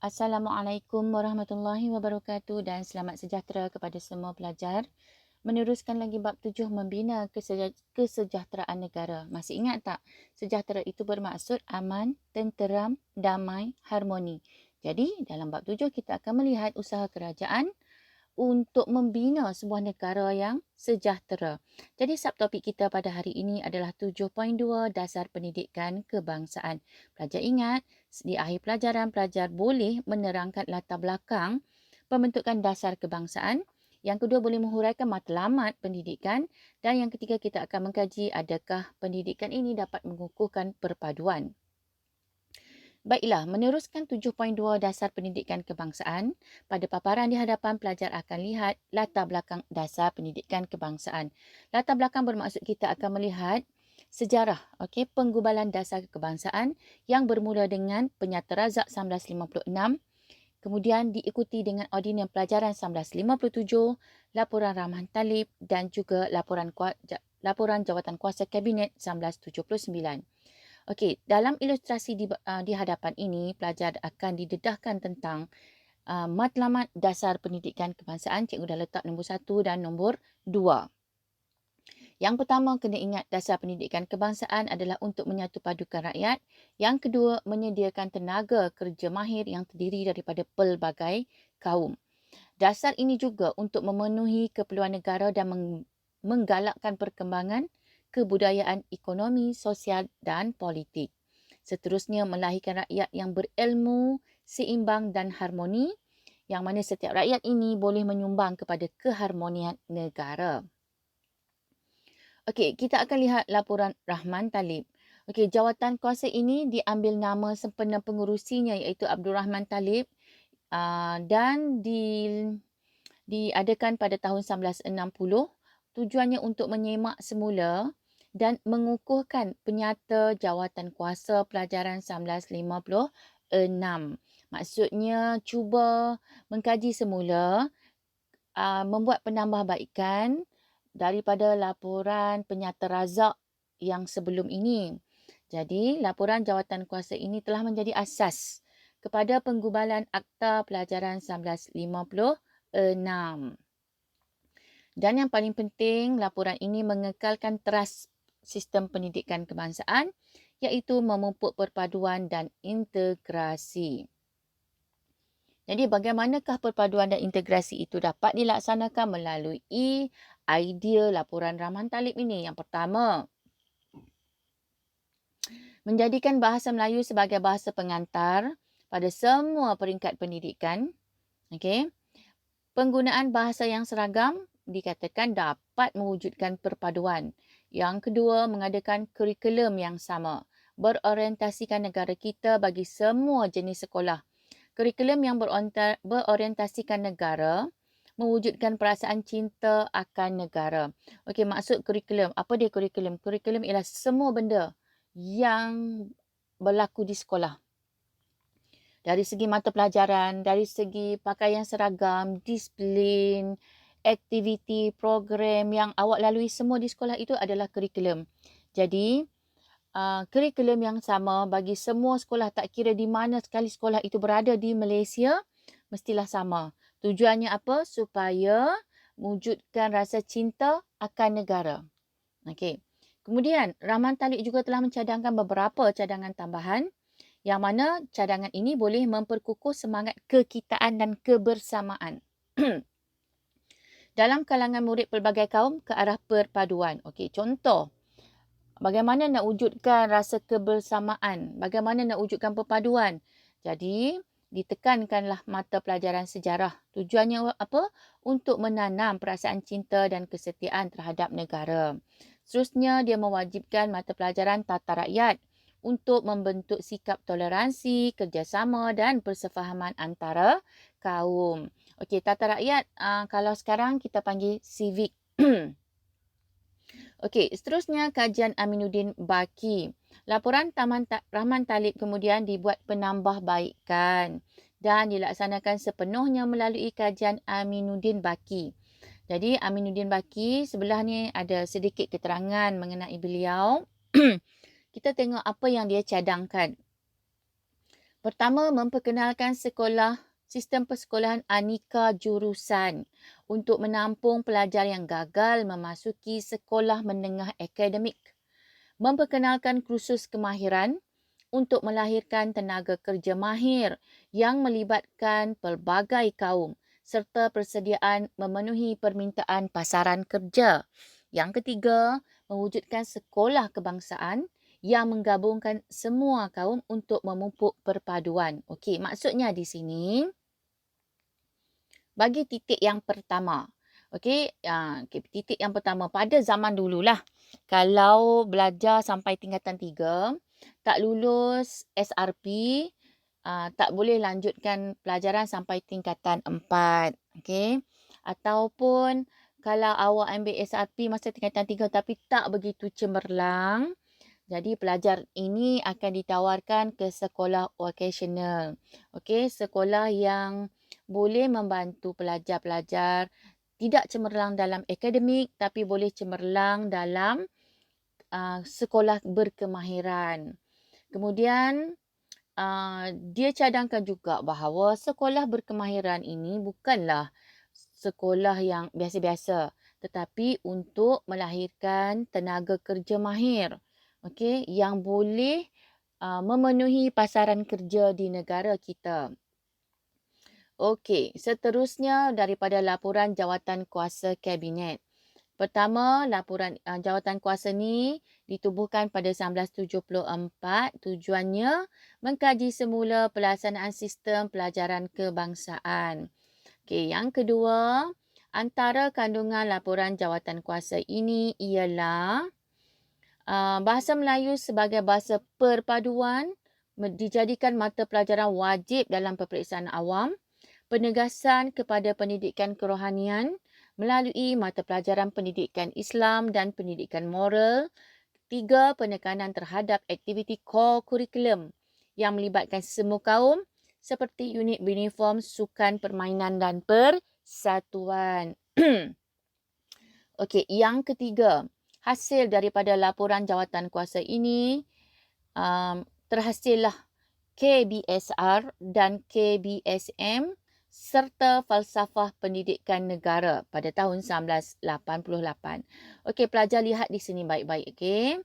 Assalamualaikum warahmatullahi wabarakatuh dan selamat sejahtera kepada semua pelajar. Meneruskan lagi bab 7 membina kesejahteraan negara. Masih ingat tak? Sejahtera itu bermaksud aman, tenteram, damai, harmoni. Jadi dalam bab 7 kita akan melihat usaha kerajaan untuk membina sebuah negara yang sejahtera. Jadi subtopik kita pada hari ini adalah 7.2 dasar pendidikan kebangsaan. Pelajar ingat, di akhir pelajaran pelajar boleh menerangkan latar belakang pembentukan dasar kebangsaan. Yang kedua boleh menghuraikan matlamat pendidikan dan yang ketiga kita akan mengkaji adakah pendidikan ini dapat mengukuhkan perpaduan. Baiklah, meneruskan 7.2 dasar pendidikan kebangsaan, pada paparan di hadapan pelajar akan lihat latar belakang dasar pendidikan kebangsaan. Latar belakang bermaksud kita akan melihat sejarah penggubalan dasar kebangsaan yang bermula dengan Penyata Razak 1956, kemudian diikuti dengan Ordinan Pelajaran 1957, Laporan Rahman Talib dan juga Laporan Jawatan Kuasa Kabinet 1979. Okey, dalam ilustrasi di hadapan ini, pelajar akan didedahkan tentang matlamat dasar pendidikan kebangsaan. Cikgu dah letak nombor 1 dan nombor 2. Yang pertama, kena ingat dasar pendidikan kebangsaan adalah untuk menyatu padukan rakyat. Yang kedua, menyediakan tenaga kerja mahir yang terdiri daripada pelbagai kaum. Dasar ini juga untuk memenuhi keperluan negara dan menggalakkan perkembangan kebudayaan, ekonomi, sosial dan politik. Seterusnya, melahirkan rakyat yang berilmu, seimbang dan harmoni, yang mana setiap rakyat ini boleh menyumbang kepada keharmonian negara. Okey, kita akan lihat laporan Rahman Talib. Okey, jawatan kuasa ini diambil nama sempena pengurusinya iaitu Abdul Rahman Talib dan diadakan pada tahun 1960. Tujuannya untuk menyemak semula dan mengukuhkan penyata jawatan kuasa pelajaran 1956. Maksudnya cuba mengkaji semula, membuat penambahbaikan daripada laporan Penyata Razak yang sebelum ini. Jadi, laporan jawatan kuasa ini telah menjadi asas kepada penggubalan Akta Pelajaran 1956. Dan yang paling penting, laporan ini mengekalkan teras sistem pendidikan kebangsaan iaitu memupuk perpaduan dan integrasi. Jadi bagaimanakah perpaduan dan integrasi itu dapat dilaksanakan melalui idea laporan Rahman Talib ini? Yang pertama, menjadikan bahasa Melayu sebagai bahasa pengantar pada semua peringkat pendidikan. Okey. Penggunaan bahasa yang seragam dikatakan dapat mewujudkan perpaduan. Yang kedua, mengadakan kurikulum yang sama. Berorientasikan negara kita bagi semua jenis sekolah. Kurikulum yang berorientasikan negara mewujudkan perasaan cinta akan negara. Okey, maksud kurikulum. Apa dia kurikulum? Kurikulum ialah semua benda yang berlaku di sekolah. Dari segi mata pelajaran, dari segi pakaian seragam, disiplin, aktiviti, program yang awak lalui semua di sekolah itu adalah kurikulum. Jadi, kurikulum yang sama bagi semua sekolah, tak kira di mana sekali sekolah itu berada di Malaysia, mestilah sama. Tujuannya apa? Supaya wujudkan rasa cinta akan negara. Okey. Kemudian, Rahman Talib juga telah mencadangkan beberapa cadangan tambahan yang mana cadangan ini boleh memperkukuh semangat kekitaan dan kebersamaan dalam kalangan murid pelbagai kaum ke arah perpaduan. Okey, contoh, bagaimana nak wujudkan rasa kebersamaan, bagaimana nak wujudkan perpaduan. Jadi, ditekankanlah mata pelajaran sejarah. Tujuannya apa? Untuk menanam perasaan cinta dan kesetiaan terhadap negara. Seterusnya, dia mewajibkan mata pelajaran tata rakyat untuk membentuk sikap toleransi, kerjasama dan persefahaman antara kaum. Okey, tata rakyat kalau sekarang kita panggil civic. Okey, seterusnya kajian Aminuddin Baki. Laporan Rahman Talib kemudian dibuat penambahbaikan dan dilaksanakan sepenuhnya melalui kajian Aminuddin Baki. Jadi Aminuddin Baki sebelah ni ada sedikit keterangan mengenai beliau. Kita tengok apa yang dia cadangkan. Pertama, memperkenalkan sistem persekolahan aneka jurusan untuk menampung pelajar yang gagal memasuki sekolah menengah akademik. Memperkenalkan kursus kemahiran untuk melahirkan tenaga kerja mahir yang melibatkan pelbagai kaum serta persediaan memenuhi permintaan pasaran kerja. Yang ketiga, mewujudkan sekolah kebangsaan yang menggabungkan semua kaum untuk memupuk perpaduan. Okey, maksudnya di sini bagi titik yang pertama. Okey, titik yang pertama pada zaman dululah. Kalau belajar sampai tingkatan 3, tak lulus SRP, tak boleh lanjutkan pelajaran sampai tingkatan 4. Okey. Ataupun kalau awak ambil SRP masa tingkatan 3 tapi tak begitu cemerlang, jadi pelajar ini akan ditawarkan ke sekolah vocational. Okey, sekolah yang boleh membantu pelajar-pelajar tidak cemerlang dalam akademik tapi boleh cemerlang dalam sekolah berkemahiran. Kemudian dia cadangkan juga bahawa sekolah berkemahiran ini bukanlah sekolah yang biasa-biasa tetapi untuk melahirkan tenaga kerja mahir. Okey, yang boleh memenuhi pasaran kerja di negara kita. Okey, seterusnya daripada laporan Jawatan Kuasa Kabinet. Pertama, laporan jawatan kuasa ni ditubuhkan pada 1974. Tujuannya mengkaji semula pelaksanaan sistem pelajaran kebangsaan. Okey, yang kedua, antara kandungan laporan jawatan kuasa ini ialah bahasa Melayu sebagai bahasa perpaduan dijadikan mata pelajaran wajib dalam peperiksaan awam, penegasan kepada pendidikan kerohanian melalui mata pelajaran pendidikan Islam dan pendidikan moral. 3, penekanan terhadap aktiviti core kurikulum yang melibatkan semua kaum seperti unit uniform, sukan, permainan dan persatuan. Okey, yang ketiga, hasil daripada laporan jawatan kuasa ini terhasillah KBSR dan KBSM serta falsafah pendidikan negara pada tahun 1988. Okey, pelajar lihat di sini baik-baik. Okey.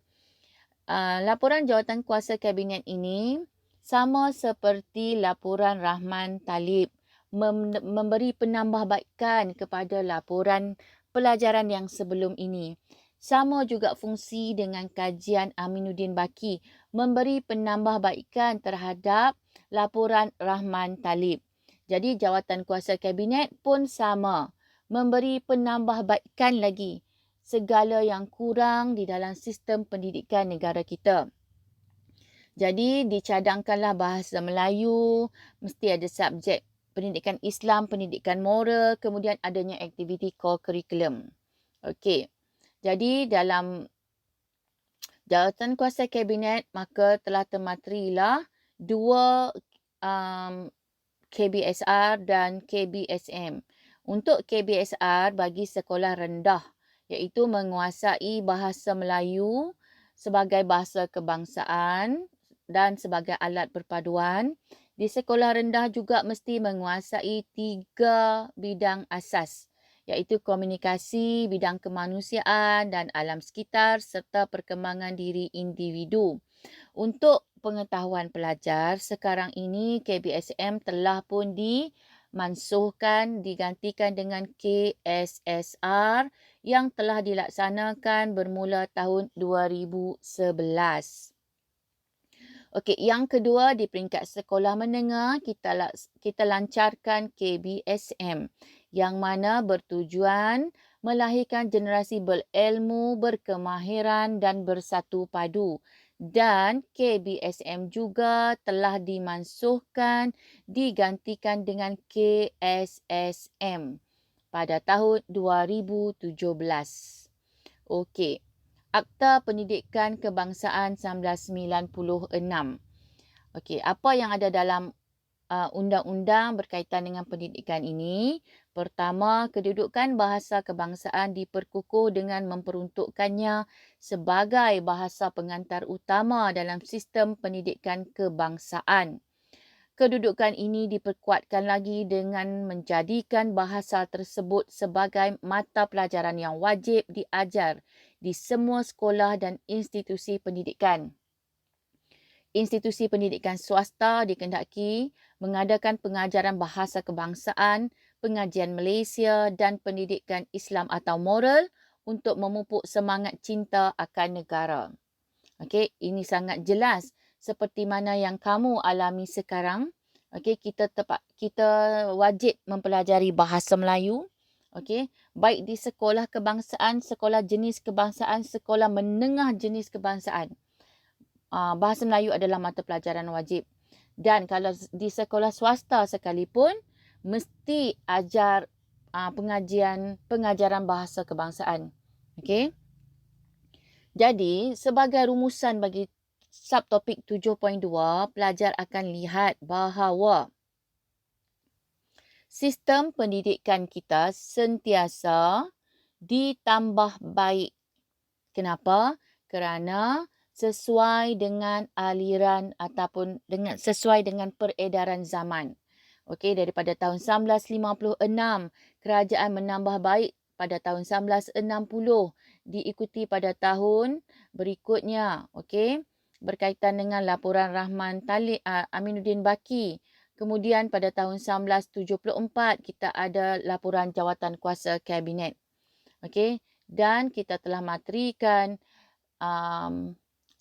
Laporan jawatan kuasa kabinet ini sama seperti laporan Rahman Talib memberi penambahbaikan kepada laporan pelajaran yang sebelum ini. Sama juga fungsi dengan kajian Aminuddin Baki memberi penambahbaikan terhadap laporan Rahman Talib. Jadi jawatan kuasa kabinet pun sama, memberi penambahbaikan lagi segala yang kurang di dalam sistem pendidikan negara kita. Jadi dicadangkanlah bahasa Melayu, mesti ada subjek pendidikan Islam, pendidikan moral, kemudian adanya aktiviti core curriculum. Okey. Jadi dalam jawatan kuasa kabinet maka telah termaterilah 2 KBSR dan KBSM. Untuk KBSR bagi sekolah rendah iaitu menguasai bahasa Melayu sebagai bahasa kebangsaan dan sebagai alat perpaduan. Di sekolah rendah juga mesti menguasai 3 bidang asas iaitu komunikasi, bidang kemanusiaan dan alam sekitar serta perkembangan diri individu. Untuk pengetahuan pelajar, sekarang ini KBSM telah pun dimansuhkan, digantikan dengan KSSR yang telah dilaksanakan bermula tahun 2011. Okey, yang kedua di peringkat sekolah menengah kita lancarkan KBSM yang mana bertujuan melahirkan generasi berilmu, berkemahiran dan bersatu padu. Dan KBSM juga telah dimansuhkan, digantikan dengan KSSM pada tahun 2017. Okey. Akta Pendidikan Kebangsaan 1996. Okey, apa yang ada dalam undang-undang berkaitan dengan pendidikan ini? Pertama, kedudukan bahasa kebangsaan diperkukuh dengan memperuntukkannya sebagai bahasa pengantar utama dalam sistem pendidikan kebangsaan. Kedudukan ini diperkuatkan lagi dengan menjadikan bahasa tersebut sebagai mata pelajaran yang wajib diajar di semua sekolah dan institusi pendidikan. Institusi pendidikan swasta dikehendaki mengadakan pengajaran bahasa kebangsaan, pengajian Malaysia dan pendidikan Islam atau moral untuk memupuk semangat cinta akan negara. Okey, ini sangat jelas seperti mana yang kamu alami sekarang. Okey, kita wajib mempelajari bahasa Melayu. Okey, baik di sekolah kebangsaan, sekolah jenis kebangsaan, sekolah menengah jenis kebangsaan. Bahasa Melayu adalah mata pelajaran wajib. Dan kalau di sekolah swasta sekalipun, mesti ajar pengajaran bahasa kebangsaan. Okey. Jadi, sebagai rumusan bagi subtopik 7.2, pelajar akan lihat bahawa sistem pendidikan kita sentiasa ditambah baik. Kenapa? Kerana sesuai dengan aliran ataupun sesuai dengan peredaran zaman. Okey, daripada tahun 1956, kerajaan menambah baik pada tahun 1960, diikuti pada tahun berikutnya. Okey, berkaitan dengan laporan Rahman Aminuddin Baki. Kemudian pada tahun 1974, kita ada laporan jawatan kuasa kabinet. Okey, dan kita telah matrikan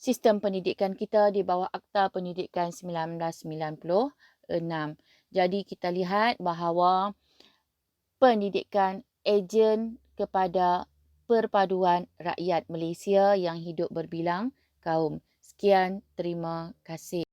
sistem pendidikan kita di bawah Akta Pendidikan 1996. Jadi kita lihat bahawa pendidikan ejen kepada perpaduan rakyat Malaysia yang hidup berbilang kaum. Sekian, terima kasih.